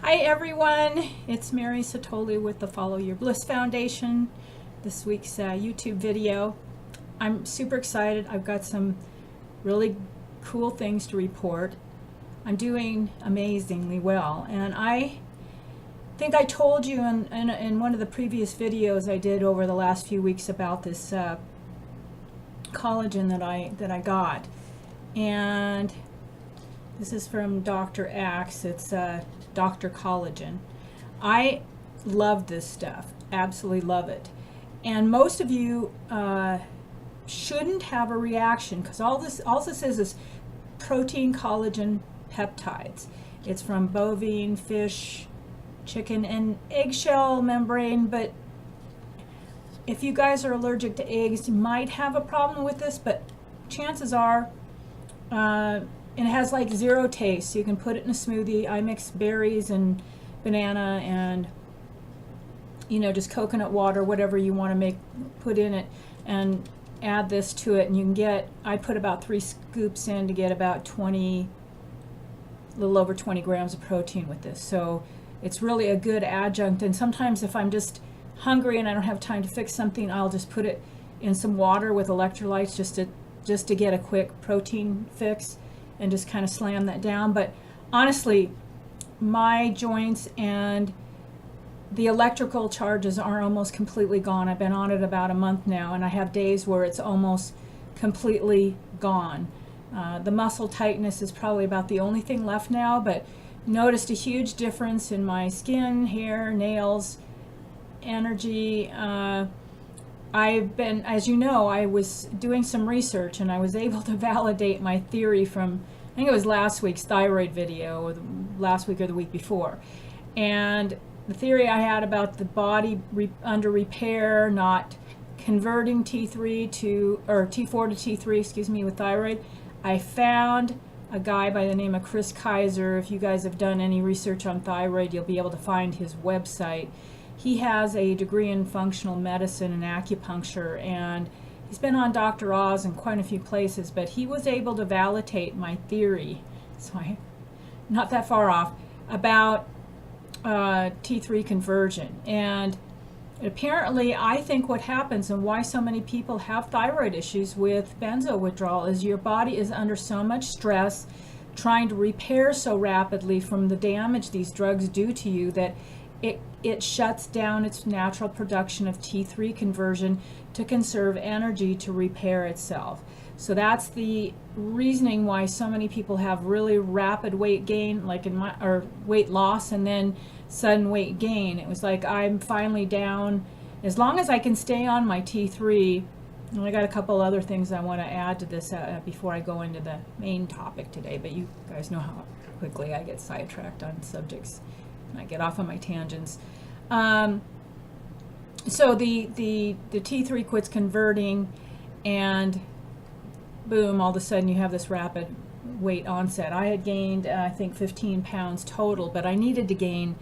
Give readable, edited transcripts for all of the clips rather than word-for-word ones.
Hi everyone, it's Mary Satoli with the Follow Your Bliss Foundation. This week's YouTube video. I'm super excited. I've got some really cool things to report. I'm doing amazingly well, and I think I told you in one of the previous videos I did over the last few weeks about this collagen that I got, and this is from Dr. Axe. It's Dr. Collagen. I love this stuff, absolutely love it. And most of you shouldn't have a reaction, because all this is protein collagen peptides. It's from bovine, fish, chicken, and eggshell membrane. But if you guys are allergic to eggs, you might have a problem with this, but chances are and it has like zero taste, so you can put it in a smoothie. I mix berries and banana and just coconut water, whatever you want to put in it, and add this to it, and you can get, I put about 3 scoops in to get about a little over 20 grams of protein with this. So it's really a good adjunct. And sometimes if I'm just hungry and I don't have time to fix something, I'll just put it in some water with electrolytes just to get a quick protein fix and just kind of slam that down. But honestly, my joints and the electrical charges are almost completely gone. I've been on it about a month now, and I have days where it's almost completely gone. The muscle tightness is probably about the only thing left now, but noticed a huge difference in my skin, hair, nails, energy. I've been, as you know, I was doing some research, and I was able to validate my theory from, I think it was last week's thyroid video, or last week or the week before. And the theory I had about the body under repair, not converting T4 to T3, excuse me, with thyroid. I found a guy by the name of Chris Kaiser. If you guys have done any research on thyroid, you'll be able to find his website. He has a degree in functional medicine and acupuncture, and he's been on Dr. Oz in quite a few places, but he was able to validate my theory, so I'm not that far off, about T3 conversion. And apparently, I think what happens and why so many people have thyroid issues with benzo withdrawal is your body is under so much stress, trying to repair so rapidly from the damage these drugs do to you, that it shuts down its natural production of T3 conversion to conserve energy to repair itself. So that's the reasoning why so many people have really rapid weight gain, like or weight loss, and then sudden weight gain. It was like, I'm finally down. As long as I can stay on my T3, and I got a couple other things I want to add to this before I go into the main topic today, but you guys know how quickly I get sidetracked on subjects. I get off on my tangents. So the T3 quits converting, and boom, all of a sudden you have this rapid weight onset. I had gained, I think, 15 pounds total, but I needed to gain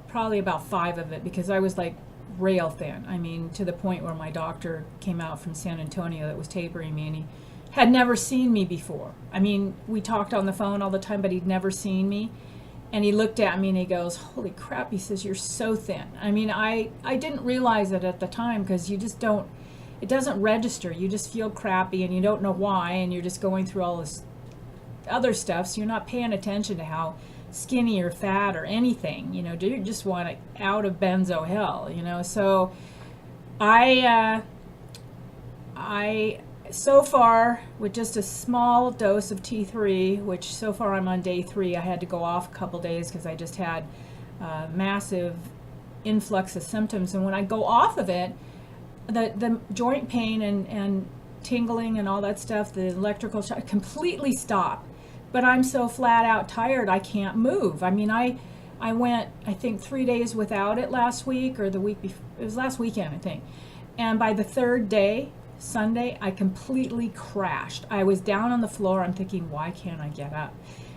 probably about 5 of it, because I was like rail thin. I mean, to the point where my doctor came out from San Antonio that was tapering me, and he had never seen me before. I mean, we talked on the phone all the time, but he'd never seen me. And he looked at me and he goes, "Holy crap," he says, "you're so thin." I mean, I didn't realize it at the time, because you just don't, it doesn't register. You just feel crappy and you don't know why, and you're just going through all this other stuff, so you're not paying attention to how skinny or fat or anything. You just want it out of benzo hell, So I so far, with just a small dose of T3, which so far I'm on day 3, I had to go off a couple days because I just had a massive influx of symptoms. And when I go off of it, the joint pain and tingling and all that stuff, the electrical shock, completely stop. But I'm so flat out tired, I can't move. I mean, I went, I think, 3 days without it last week, or the week before. It was last weekend, I think. And by the 3rd day, Sunday, I completely crashed. I was down on the floor. I'm thinking, why can't I get up?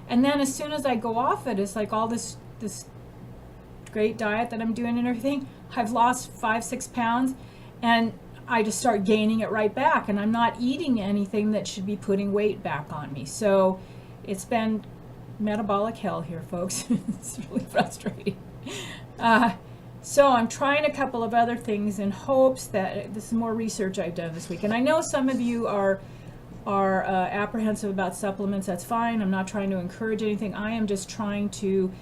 And then as soon as I go off it, it's like all this great diet that I'm doing and everything. I've lost 5-6 pounds, and I just start gaining it right back, and I'm not eating anything that should be putting weight back on me. So it's been metabolic hell here, folks. It's really frustrating. So I'm trying a couple of other things in hopes that this is more research I've done this week. And I know some of you are apprehensive about supplements. That's fine. I'm not trying to encourage anything. I am just trying to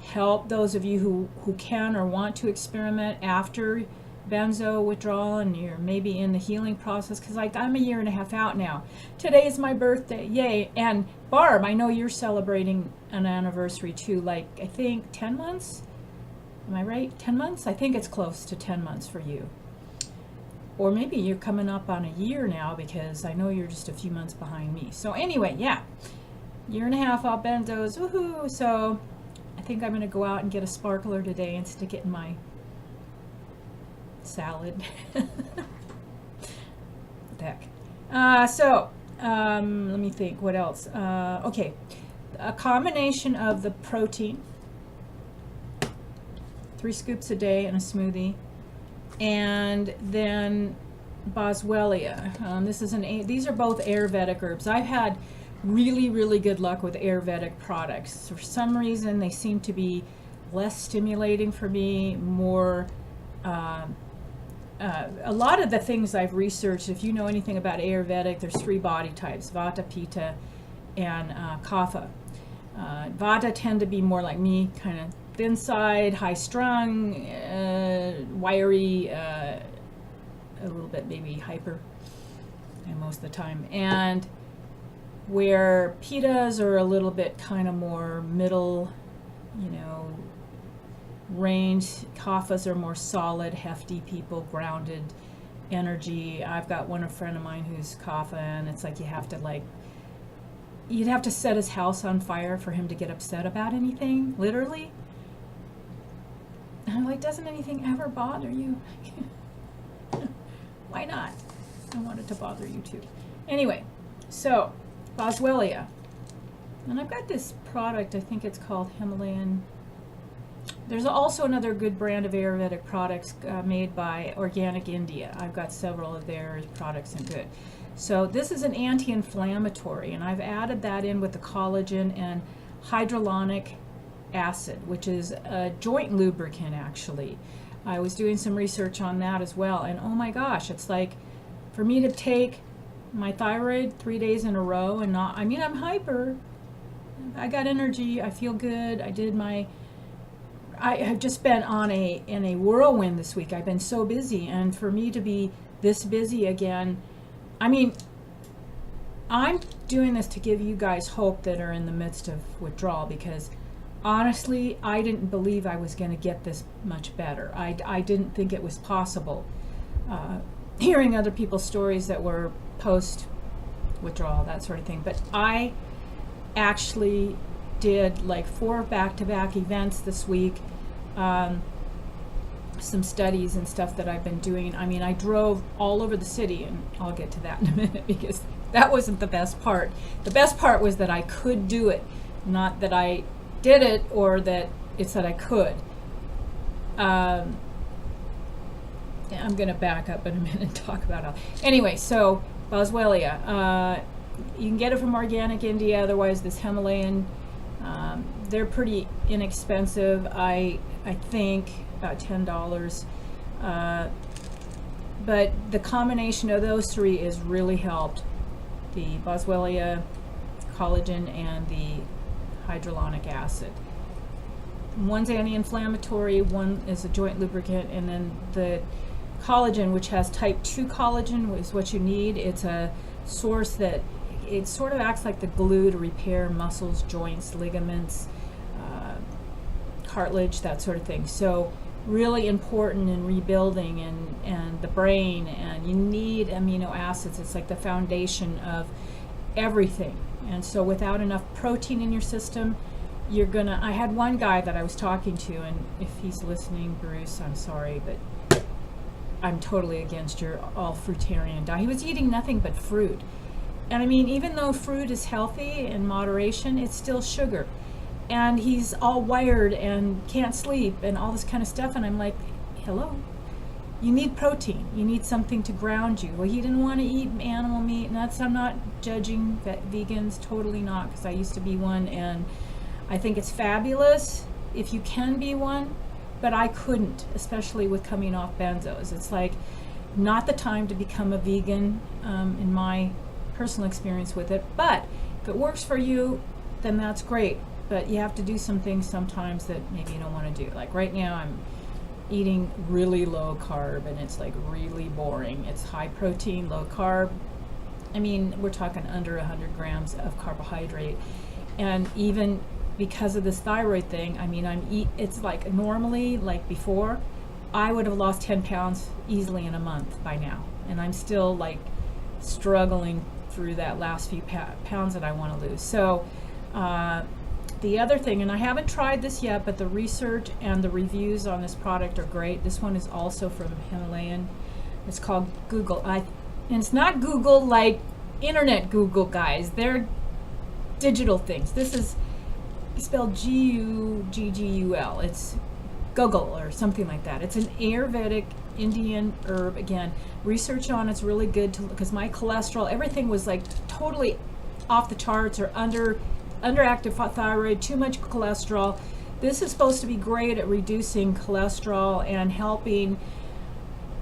help those of you who can or want to experiment after benzo withdrawal, and you're maybe in the healing process, because like I'm a year and a half out now. Today is my birthday, yay. And Barb, I know you're celebrating an anniversary too, like I think 10 months. Am I right? 10 months? I think it's close to 10 months for you. Or maybe you're coming up on a year now, because I know you're just a few months behind me. So anyway, yeah, year and a half off benzos, woohoo. So I think I'm going to go out and get a sparkler today and stick it in my salad. What the heck? Let me think, what else? Okay, a combination of the protein, 3 scoops a day in a smoothie, and then boswellia. These are both Ayurvedic herbs. I've had really good luck with Ayurvedic products. For some reason, they seem to be less stimulating for me, more a lot of the things I've researched, if you know anything about Ayurvedic, there's 3 body types, Vata, Pitta, and Kapha. Vata tend to be more like me, kind of thin side, high strung, wiry, a little bit maybe hyper, and most of the time. And where Pittas are a little bit kind of more middle, range. Kaphas are more solid, hefty people, grounded energy. I've got a friend of mine who's Kapha, and it's like you'd have to set his house on fire for him to get upset about anything, literally. And I'm like, doesn't anything ever bother you? Why not? I want it to bother you too. Anyway, so boswellia. And I've got this product, I think it's called Himalayan. There's also another good brand of Ayurvedic products made by Organic India. I've got several of their products and good. So this is an anti-inflammatory, and I've added that in with the collagen and hyaluronic acid, which is a joint lubricant actually. I was doing some research on that as well, and oh my gosh, it's like for me to take my thyroid 3 days in a row and not, I'm hyper, I got energy, I feel good, I have just been in a whirlwind this week. I've been so busy, and for me to be this busy again, I'm doing this to give you guys hope that are in the midst of withdrawal, because honestly, I didn't believe I was going to get this much better. I didn't think it was possible. Hearing other people's stories that were post-withdrawal, that sort of thing. But I actually did like 4 back-to-back events this week, some studies and stuff that I've been doing. I drove all over the city, and I'll get to that in a minute, because that wasn't the best part. The best part was that I could do it, not that I did it or that it said I could. I'm going to back up in a minute and talk about it. Anyway, so boswellia, you can get it from Organic India, otherwise this Himalayan, they're pretty inexpensive. I think about $10. But the combination of those 3 has really helped. The boswellia, collagen, and the hyaluronic acid. One's anti-inflammatory, one is a joint lubricant, and then the collagen, which has type 2 collagen, is what you need. It's a source that it sort of acts like the glue to repair muscles, joints, ligaments, cartilage, that sort of thing. So really important in rebuilding and the brain, and you need amino acids. It's like the foundation of everything. And so without enough protein in your system, I had one guy that I was talking to, and if he's listening, Bruce, I'm sorry, but I'm totally against your all fruitarian diet. He was eating nothing but fruit. And even though fruit is healthy in moderation, it's still sugar. And he's all wired and can't sleep and all this kind of stuff. And I'm like, hello, you need protein. You need something to ground you. Well, he didn't want to eat animal meat. And I'm not judging vegans, totally not, because I used to be one. And I think it's fabulous if you can be one, but I couldn't, especially with coming off benzos. It's like not the time to become a vegan, in my personal experience with it. But if it works for you, then that's great. But you have to do some things sometimes that maybe you don't want to do. Like right now I'm eating really low carb and it's like really boring. It's high protein, low carb. I mean, we're talking under 100 grams of carbohydrate. And even because of this thyroid thing, I mean, it's like normally, like before, I would have lost 10 pounds easily in a month by now. And I'm still like struggling through that last few pounds that I want to lose. So the other thing, and I haven't tried this yet, but the research and the reviews on this product are great. This one is also from Himalayan. It's called Google. And it's not Google like internet Google, guys. They're digital things. This is spelled Guggul. It's Google or something like that. It's an Ayurvedic Indian herb. Again, research on it's really good because my cholesterol, everything was like totally off the charts or underactive thyroid, too much cholesterol. This is supposed to be great at reducing cholesterol and helping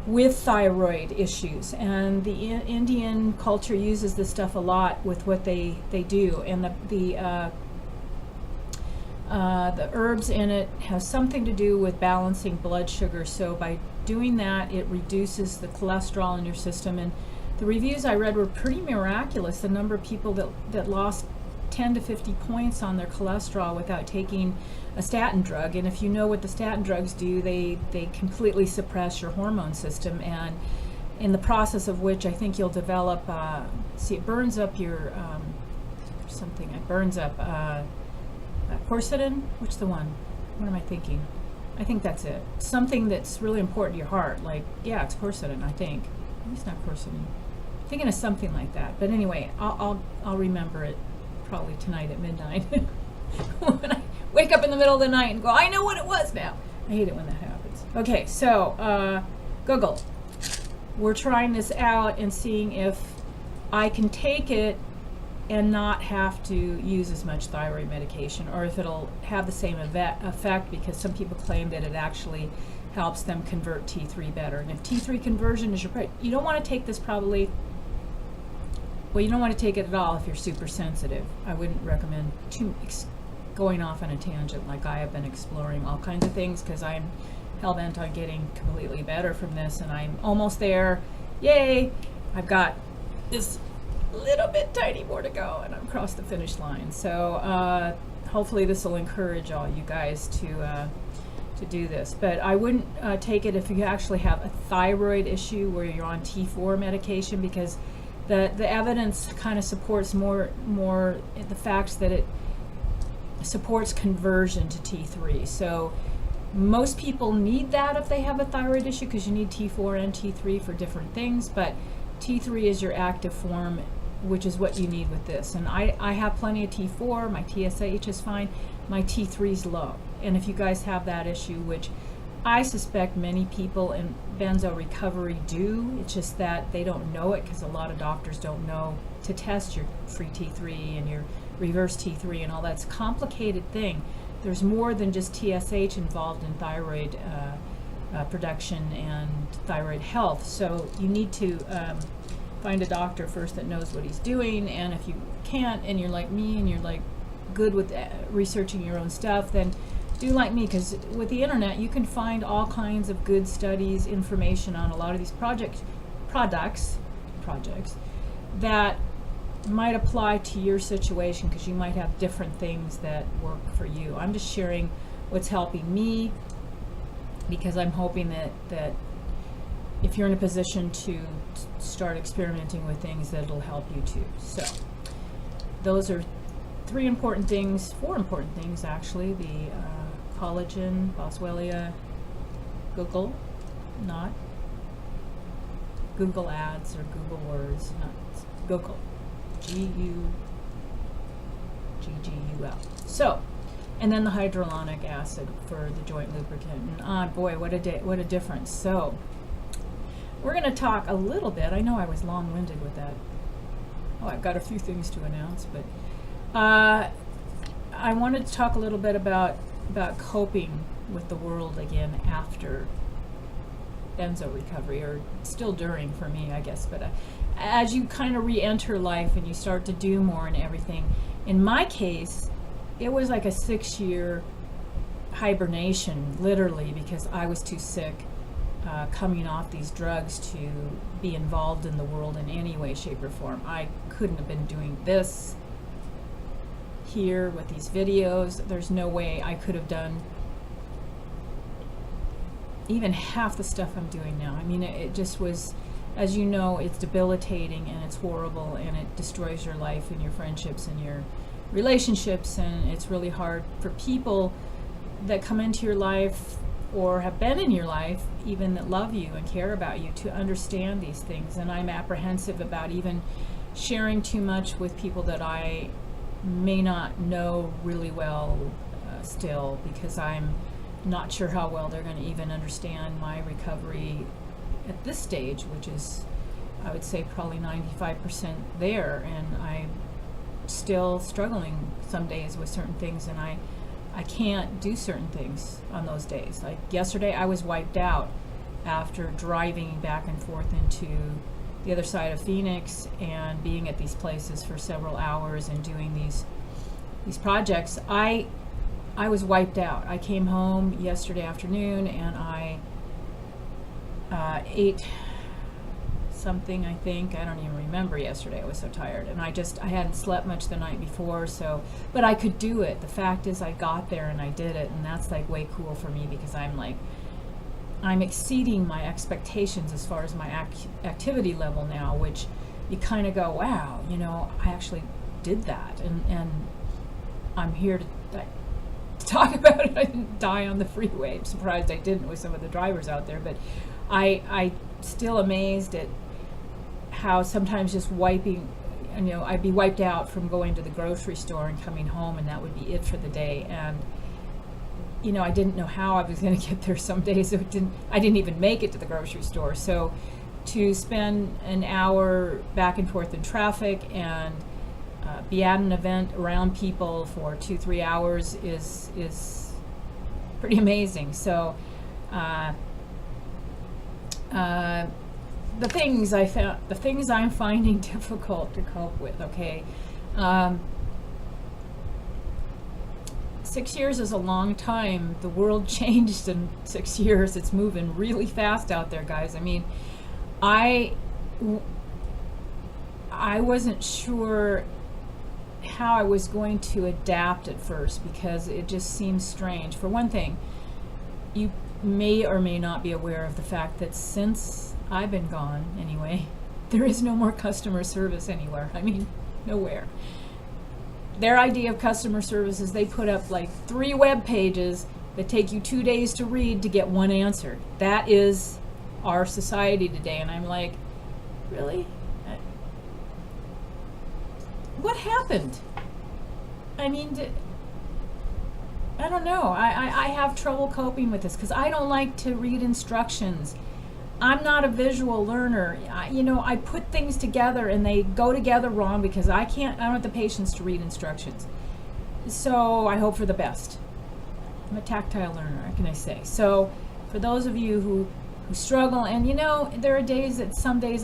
with thyroid issues. And the Indian culture uses this stuff a lot with what they do. And the herbs in it have something to do with balancing blood sugar. So by doing that, it reduces the cholesterol in your system. And the reviews I read were pretty miraculous. The number of people that lost 10 to 50 points on their cholesterol without taking a statin drug. And if you know what the statin drugs do, they completely suppress your hormone system, and in the process of which I think you'll develop, it burns up your, it burns up quercetin. Which the one? What am I thinking? I think that's it. Something that's really important to your heart. Like, yeah, it's quercetin, I think. Maybe it's not quercetin. I'm thinking of something like that. But anyway, I'll remember it probably tonight at midnight. When I wake up in the middle of the night and go, I know what it was now. I hate it when that happens. Okay, so Google. We're trying this out and seeing if I can take it and not have to use as much thyroid medication, or if it'll have the same effect, because some people claim that it actually helps them convert T3 better. And if T3 conversion is you don't want to take this probably. Well, you don't want to take it at all if you're super sensitive. I wouldn't recommend going off on a tangent like I have been, exploring all kinds of things, because I'm hell-bent on getting completely better from this, and I'm almost there. Yay! I've got this little bit tiny more to go, and I'm across the finish line. So hopefully this will encourage all you guys to do this. But I wouldn't take it if you actually have a thyroid issue where you're on T4 medication, because the evidence kind of supports more the facts that it supports conversion to T3. So most people need that if they have a thyroid issue, because you need T4 and T3 for different things, but T3 is your active form, which is what you need with this. And I have plenty of T4, my TSH is fine, my T3 is low. And if you guys have that issue, which I suspect many people in benzo recovery do, it's just that they don't know it, because a lot of doctors don't know to test your free T3 and your reverse T3 and all that's a complicated thing. There's more than just TSH involved in thyroid production and thyroid health. So you need to find a doctor first that knows what he's doing. And if you can't, and you're like me and you're like good with researching your own stuff, then do like me, because with the internet you can find all kinds of good studies, information on a lot of these projects that might apply to your situation, because you might have different things that work for you. I'm just sharing what's helping me, because I'm hoping that if you're in a position to start experimenting with things, that it'll help you too. So those are four important things actually: the collagen, boswellia, Google, not Google ads or Google words, not Google, Guggul. So, and then the hyaluronic acid for the joint lubricant. And boy, what a difference. So we're going to talk a little bit. I know I was long-winded with that. Oh, I've got a few things to announce, but I wanted to talk a little bit about coping with the world again after benzo recovery, or still during for me, I guess. But as you kind of re-enter life and you start to do more and everything, in my case, it was like a 6-year hibernation, literally, because I was too sick coming off these drugs to be involved in the world in any way, shape, or form. I couldn't have been doing this here with these videos. There's no way I could have done even half the stuff I'm doing now. I mean, it just was, as you know, it's debilitating and it's horrible and it destroys your life and your friendships and your relationships, and it's really hard for people that come into your life or have been in your life, even that love you and care about you, to understand these things. And I'm apprehensive about even sharing too much with people that I may not know really well still, because I'm not sure how well they're going to even understand my recovery at this stage, which is, I would say, probably 95% there, and I'm still struggling some days with certain things, and I can't do certain things on those days. Like yesterday, I was wiped out after driving back and forth into the other side of Phoenix and being at these places for several hours and doing these projects. I was wiped out. I came home yesterday afternoon and I ate something, I think. I don't even remember yesterday. I was so tired. And I hadn't slept much the night before, but I could do it. The fact is I got there and I did it, and that's like way cool for me, because I'm exceeding my expectations as far as my activity level now, which you kind of go, wow, I actually did that, and I'm here to talk about it. I didn't die on the freeway. I'm surprised I didn't with some of the drivers out there, but I still amazed at how sometimes just wiping, I'd be wiped out from going to the grocery store and coming home, and that would be it for the day. And I didn't know how I was going to get there. Some days I didn't even make it to the grocery store. So to spend an hour back and forth in traffic and be at an event around people for 2-3 hours is pretty amazing. So the things I'm finding difficult to cope with. Okay, 6 years is a long time. The world changed in 6 years. It's moving really fast out there, guys. I mean, I wasn't sure how I was going to adapt at first, because it just seems strange. For one thing, you may or may not be aware of the fact that since I've been gone, anyway, there is no more customer service anywhere. I mean, nowhere. Their idea of customer service is they put up like 3 web pages that take you 2 days to read to get one answer. That is our society today. And I'm like, really? What happened? I mean, I don't know. I have trouble coping with this because I don't like to read instructions. I'm not a visual learner. I put things together and they go together wrong because I don't have the patience to read instructions. So I hope for the best. I'm a tactile learner, what can I say? So for those of you who struggle, and there are days that some days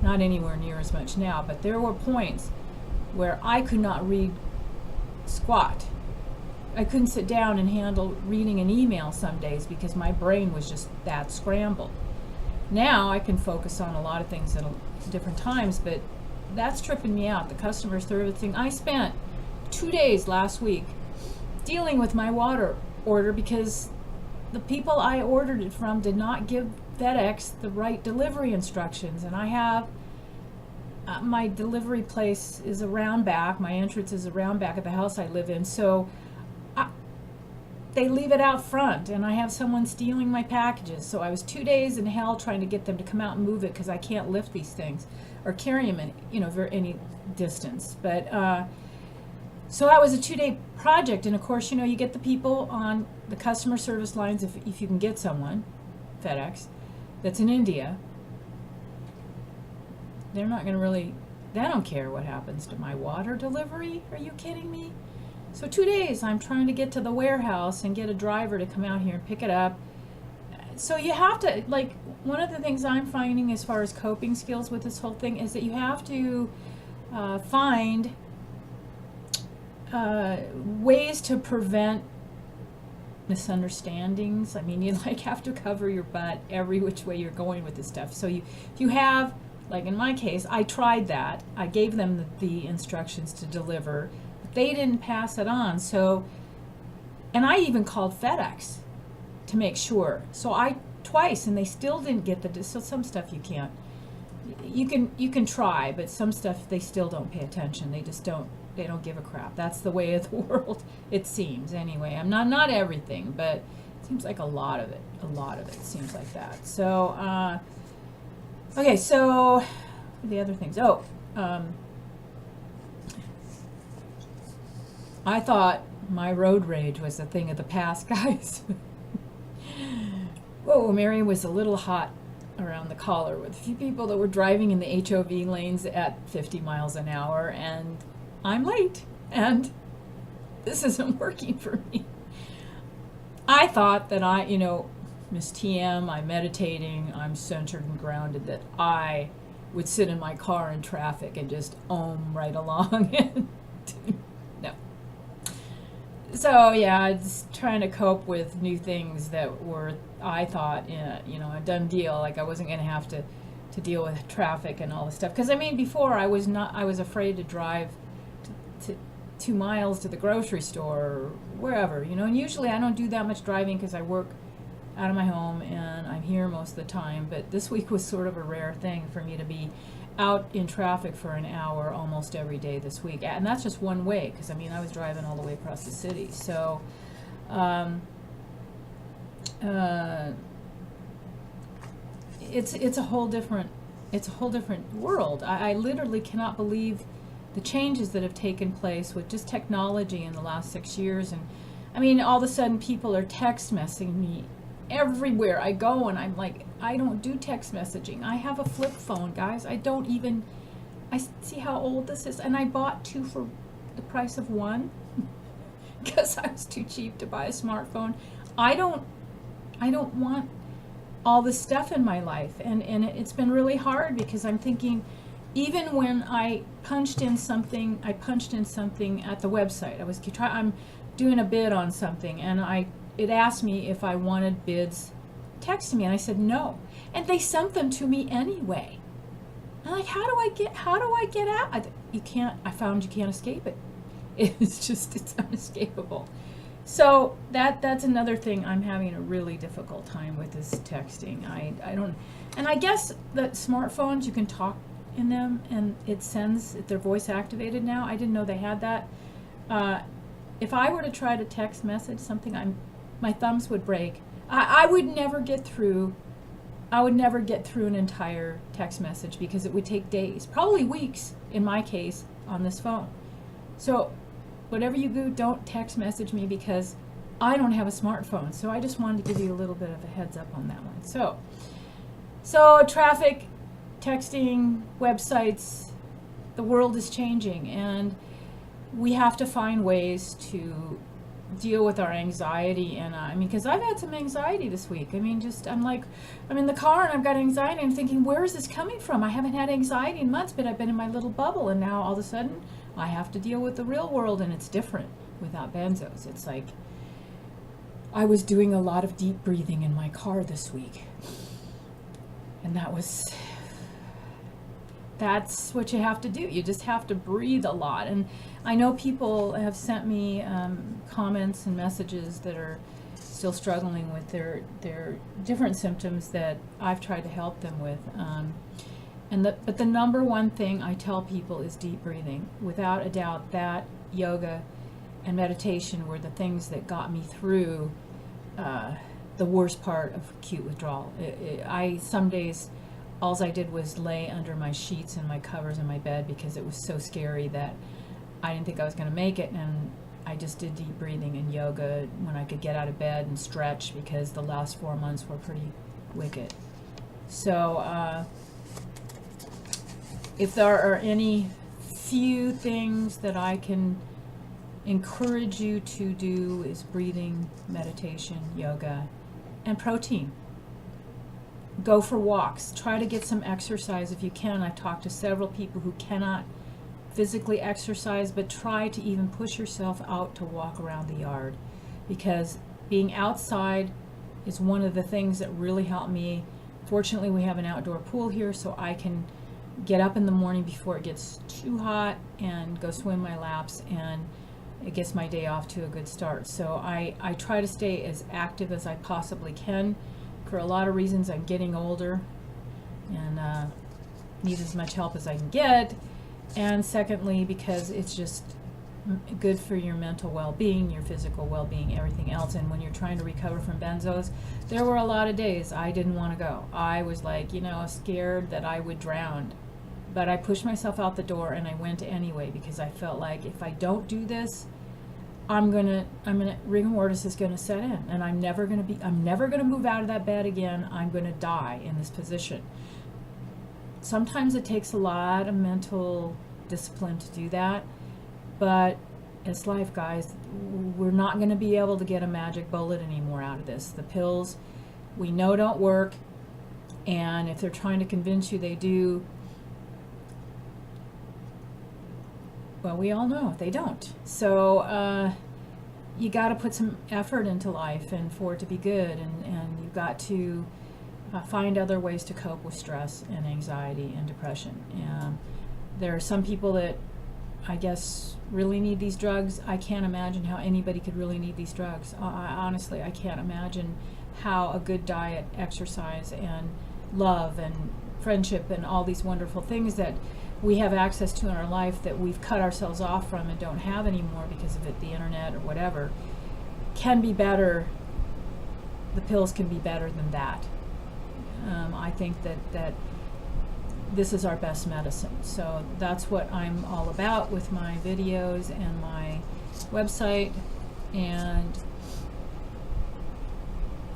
not anywhere near as much now, but there were points where I could not read squat. I couldn't sit down and handle reading an email some days because my brain was just that scrambled. Now I can focus on a lot of things at different times, but that's tripping me out. The customer service thing. I spent 2 days last week dealing with my water order because the people I ordered it from did not give FedEx the right delivery instructions, and I have my delivery place is around back. My entrance is around back at the house I live in, so they leave it out front, and I have someone stealing my packages. So I was 2 days in hell trying to get them to come out and move it because I can't lift these things or carry them any distance. But so that was a 2-day project, and of course, you get the people on the customer service lines if you can get someone, FedEx, that's in India. They're not going to really They don't care what happens to my water delivery. Are you kidding me? So 2 days I'm trying to get to the warehouse and get a driver to come out here and pick it up. So you have to, like, one of the things I'm finding as far as coping skills with this whole thing is that you have to find ways to prevent misunderstandings. I mean, you like have to cover your butt every which way you're going with this stuff. So if you have, like in my case, I tried that. I gave them the instructions to deliver, but they didn't pass it on. So, and I even called FedEx to make sure. So I twice, and they still didn't get so some stuff you can't. You can try, but some stuff they still don't pay attention. They just don't. They don't give a crap. That's the way of the world, it seems. Anyway, I'm not everything, but it seems like a lot of it seems like that. So, okay, so the other things. Oh, I thought my road rage was a thing of the past, guys. Whoa, Mary was a little hot around the collar with a few people that were driving in the HOV lanes at 50 miles an hour, and I'm late, and this isn't working for me. I thought that Miss TM, I'm meditating, I'm centered and grounded, that I would sit in my car in traffic and just ohm right along. No. So yeah, just trying to cope with new things that were, I thought, a done deal. Like I wasn't going to have to deal with traffic and all this stuff. Because I mean, before I was afraid to drive to 2 miles to the grocery store or wherever, and usually I don't do that much driving because I work out of my home and I'm here most of the time, but this week was sort of a rare thing for me to be out in traffic for an hour almost every day this week, and that's just one way, because I mean I was driving all the way across the city. So it's a whole different world. I literally cannot believe the changes that have taken place with just technology in the last 6 years. And I mean, all of a sudden people are text messaging me everywhere I go, and I'm like, I don't do text messaging. I have a flip phone, guys. I see how old this is, and I bought 2 for the price of 1 because I was too cheap to buy a smartphone. I don't want all this stuff in my life, and it's been really hard because I'm thinking, even when I punched in something at the website, I'm doing a bid on something, and it asked me if I wanted bids texted me, and I said no, and they sent them to me anyway. I'm like, how do I get out? You can't. I found you can't escape it. It's unescapable. So that's another thing I'm having a really difficult time with, is texting. I don't, and I guess that smartphones, you can talk in them and they're voice activated now. I didn't know they had that. If I were to try to text message something, my thumbs would break. I would never get through an entire text message, because it would take days, probably weeks in my case, on this phone. So whatever you do, don't text message me, because I don't have a smartphone. So I just wanted to give you a little bit of a heads up on that one. So traffic, texting, websites, the world is changing, and we have to find ways to deal with our anxiety. And I mean, because I've had some anxiety this week. I mean, I'm in the car and I've got anxiety. I'm thinking, where is this coming from? I haven't had anxiety in months, but I've been in my little bubble, and now all of a sudden I have to deal with the real world, and it's different without Benzos. It's like I was doing a lot of deep breathing in my car this week, and that's what you have to do. You just have to breathe a lot. And I know people have sent me comments and messages that are still struggling with their different symptoms that I've tried to help them with. But the number one thing I tell people is deep breathing. Without a doubt, that yoga and meditation were the things that got me through the worst part of acute withdrawal. Some days, all I did was lay under my sheets and my covers in my bed, because it was so scary that I didn't think I was going to make it, and I just did deep breathing and yoga when I could get out of bed and stretch, because the last 4 months were pretty wicked. So if there are any few things that I can encourage you to do is breathing, meditation, yoga, and protein. Go for walks. Try to get some exercise if you can. I've talked to several people who cannot physically exercise, but try to even push yourself out to walk around the yard, because being outside is one of the things that really helped me. Fortunately, we have an outdoor pool here, so I can get up in the morning before it gets too hot and go swim my laps, and it gets my day off to a good start. So I try to stay as active as I possibly can. For a lot of reasons, I'm getting older and need as much help as I can get. And secondly, because it's just good for your mental well-being, your physical well-being, everything else. And when you're trying to recover from benzos, there were a lot of days I didn't want to go. I was like, scared that I would drown. But I pushed myself out the door and I went anyway, because I felt like if I don't do this, rigor mortis is gonna set in, and I'm never gonna move out of that bed again. I'm gonna die in this position. Sometimes it takes a lot of mental discipline to do that, but it's life, guys. We're not going to be able to get a magic bullet anymore out of this. The pills we know don't work, and if they're trying to convince you they do, well, we all know they don't. So you got to put some effort into life and for it to be good, and you've got to find other ways to cope with stress and anxiety and depression. And there are some people that I guess really need these drugs. I can't imagine how anybody could really need these drugs. Honestly, I can't imagine how a good diet, exercise, and love and friendship and all these wonderful things that we have access to in our life that we've cut ourselves off from and don't have anymore because of it, the internet or whatever, can be better. The pills can be better than that. I think that this is our best medicine. So that's what I'm all about with my videos and my website, and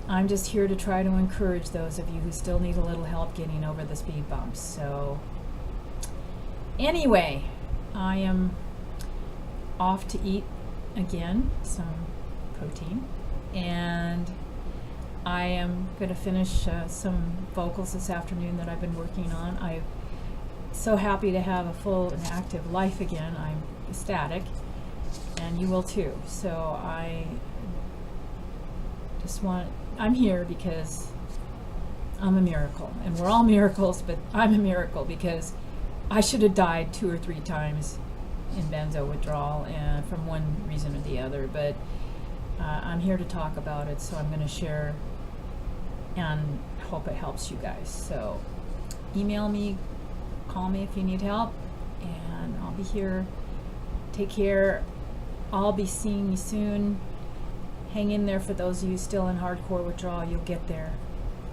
I'm just here to try to encourage those of you who still need a little help getting over the speed bumps. So anyway, I am off to eat again some protein, and I am going to finish some vocals this afternoon that I've been working on. I'm so happy to have a full and active life again. I'm ecstatic, and you will too. So I'm here because I'm a miracle, and we're all miracles, but I'm a miracle because I should have died 2 or 3 times in benzo withdrawal, and from one reason or the other, but I'm here to talk about it, so I'm going to share and hope it helps you guys. So email me, call me if you need help, and I'll be here. Take care. I'll be seeing you soon. Hang in there for those of you still in hardcore withdrawal. You'll get there.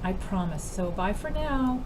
I promise. So bye for now.